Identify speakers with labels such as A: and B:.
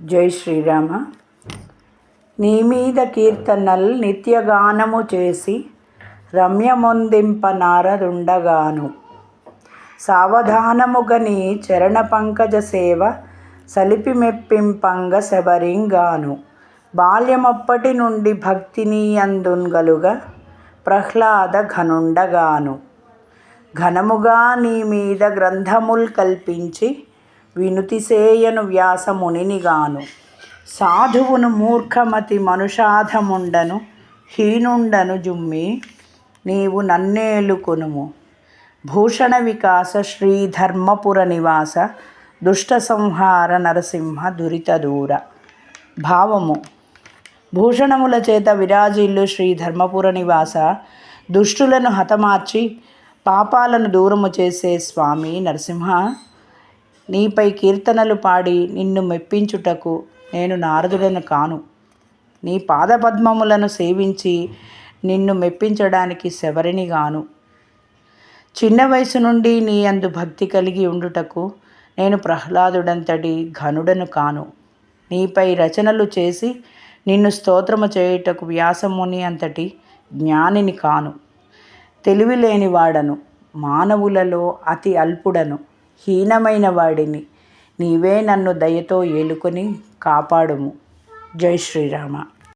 A: జై శ్రీరామ. నీ మీద కీర్తనల్ నిత్యగానము చేసి రమ్యమొందింప నారదుండగాను. సావధానముగ నీ చరణ పంకజ సేవ సలిపి మెప్పింపంగ శబరింగాను. బాల్యమప్పటి నుండి భక్తిని అందున్గలుగ ప్రహ్లాద ఘనుండగాను. ఘనముగా నీ మీద గ్రంథముల్ కల్పించి వినుతిసేయను వ్యాసమునినిగాను. సాధువును మూర్ఖమతి మనుషాధముండను హీనుండను జుమ్మి నీవు నన్నేలుకొనుము. భూషణ వికాస శ్రీధర్మపుర నివాస దుష్ట సంహార నరసింహ దురిత దూర. భావము: భూషణముల చేత విరాజిల్లు శ్రీధర్మపుర నివాస, దుష్టులను హతమార్చి పాపాలను దూరము చేసే స్వామి నరసింహ, నీపై కీర్తనలు పాడి నిన్ను మెప్పించుటకు నేను నారదుడను కాను. నీ పాదపద్మములను సేవించి నిన్ను మెప్పించడానికి శబరినిగాను. చిన్న వయసు నుండి నీ అందు భక్తి కలిగి ఉండుటకు నేను ప్రహ్లాదుడంతటి ఘనుడను కాను. నీపై రచనలు చేసి నిన్ను స్తోత్రము చేయుటకు వ్యాసముని అంతటి జ్ఞానిని కాను. తెలివి లేనివాడను, మానవులలో అతి అల్పుడను, హీనమైన వాడిని. నీవే నన్ను దయతో ఏలుకొని కాపాడుము. జై శ్రీరామ.